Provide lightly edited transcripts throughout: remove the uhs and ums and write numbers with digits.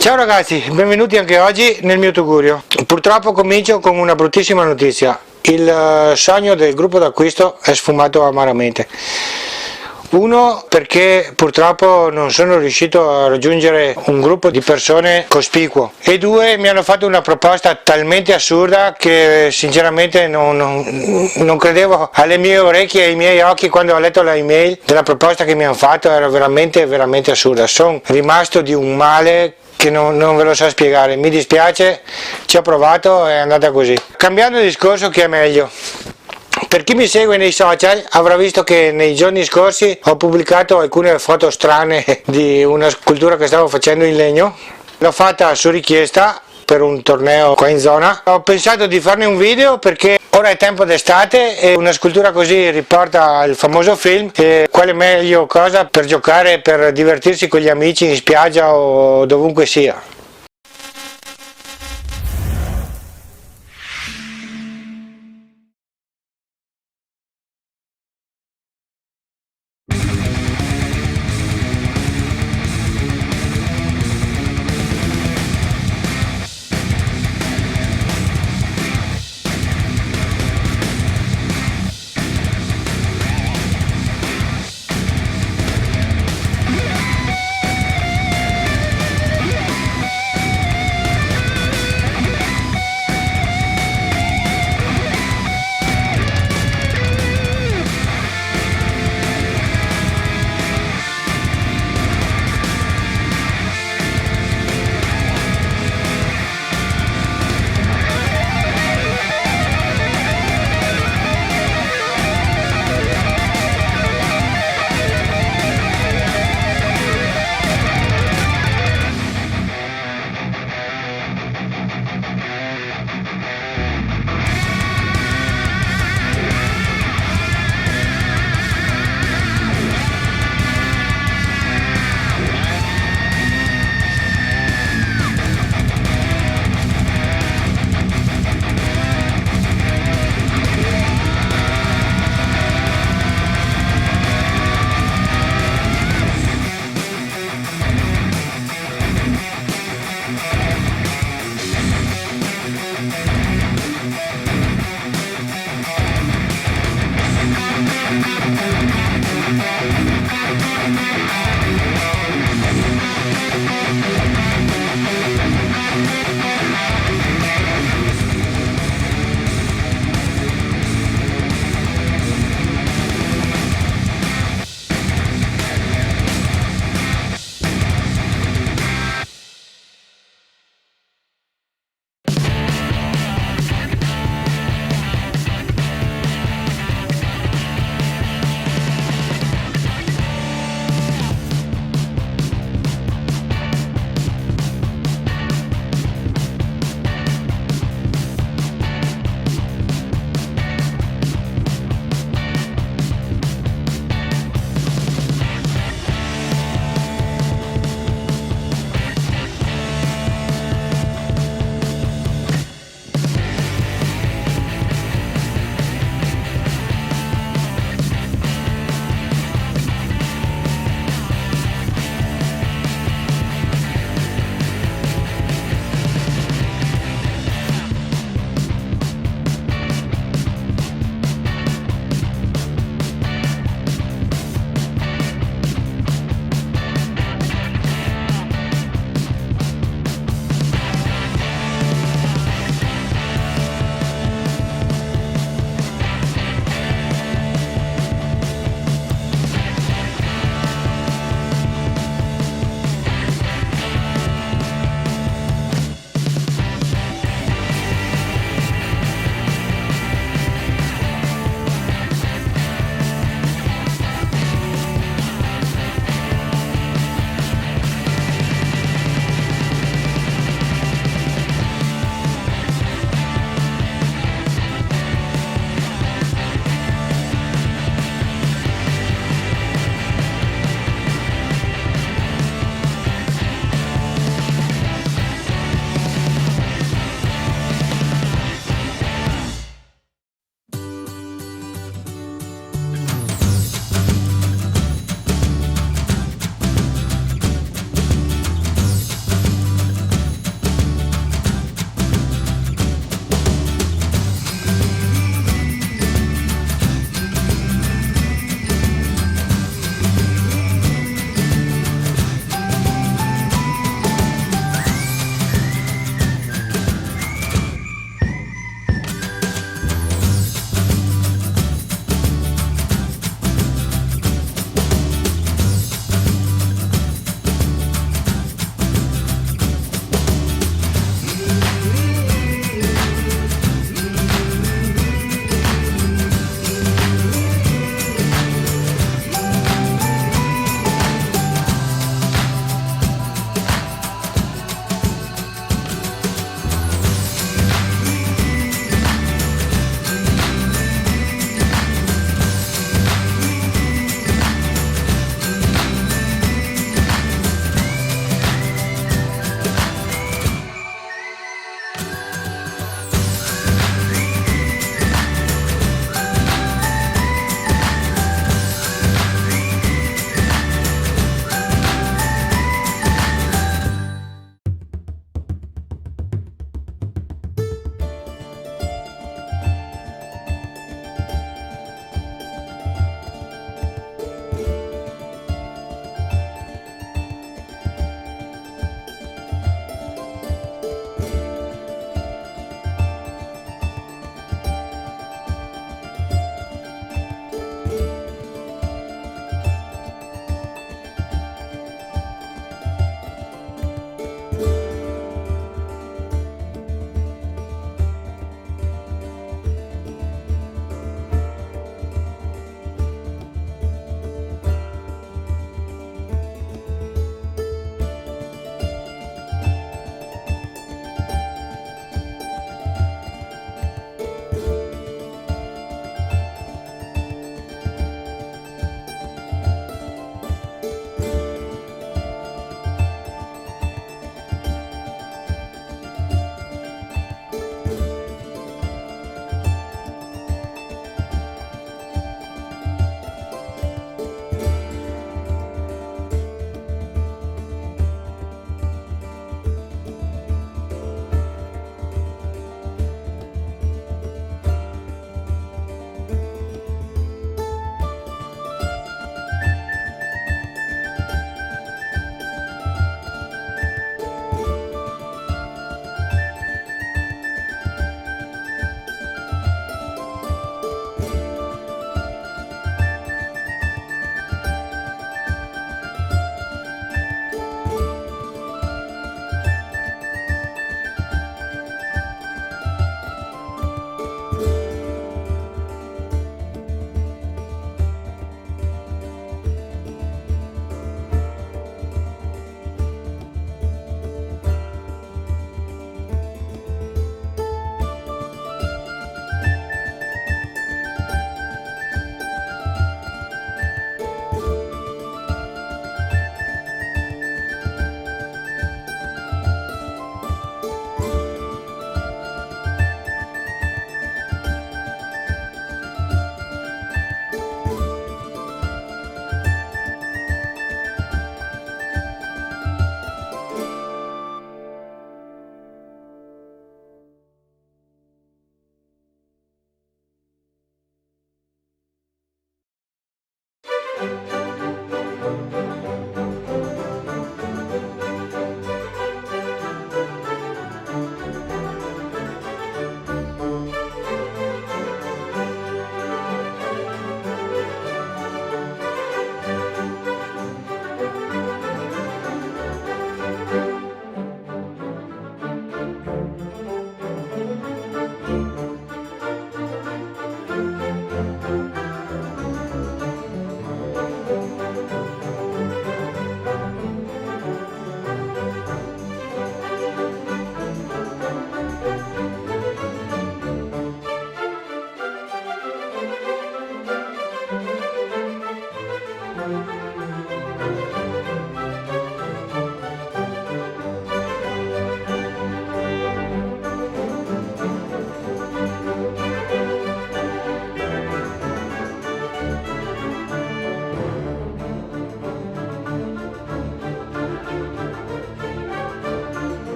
Ciao ragazzi, benvenuti anche oggi nel mio tugurio. Purtroppo comincio con una bruttissima notizia. Il sogno del gruppo d'acquisto è sfumato amaramente. Uno, perché purtroppo non sono riuscito a raggiungere un gruppo di persone cospicuo, e due, mi hanno fatto una proposta talmente assurda che sinceramente non credevo alle mie orecchie e ai miei occhi quando ho letto la email della proposta che mi hanno fatto. Era veramente assurda. Sono rimasto di un male che non ve lo so spiegare, mi dispiace, ci ho provato, è andata così. Cambiando discorso, che è meglio. Per chi mi segue nei social avrà visto che nei giorni scorsi ho pubblicato alcune foto strane di una scultura che stavo facendo in legno. L'ho fatta su richiesta per un torneo qua in zona. Ho pensato di farne un video perché ora è tempo d'estate e una scultura così riporta al famoso film, e quale meglio cosa per giocare, per divertirsi con gli amici in spiaggia o dovunque sia.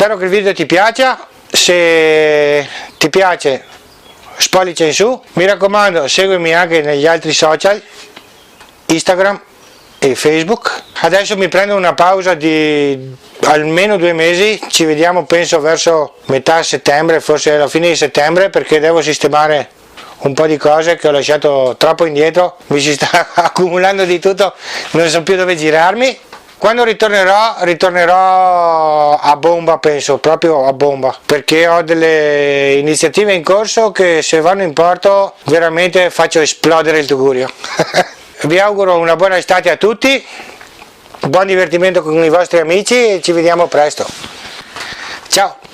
spero che il video ti piaccia, se ti piace pollice in su, mi raccomando seguimi anche negli altri social, Instagram e Facebook. Adesso mi prendo una pausa di almeno 2 mesi, ci vediamo penso verso metà settembre, forse alla fine di settembre, perché devo sistemare un po' di cose che ho lasciato troppo indietro, mi si sta accumulando di tutto, non so più dove girarmi. Quando ritornerò a bomba, penso proprio a bomba, perché ho delle iniziative in corso che se vanno in porto veramente faccio esplodere il Tugurio. Vi auguro una buona estate a tutti, buon divertimento con i vostri amici e ci vediamo presto. Ciao!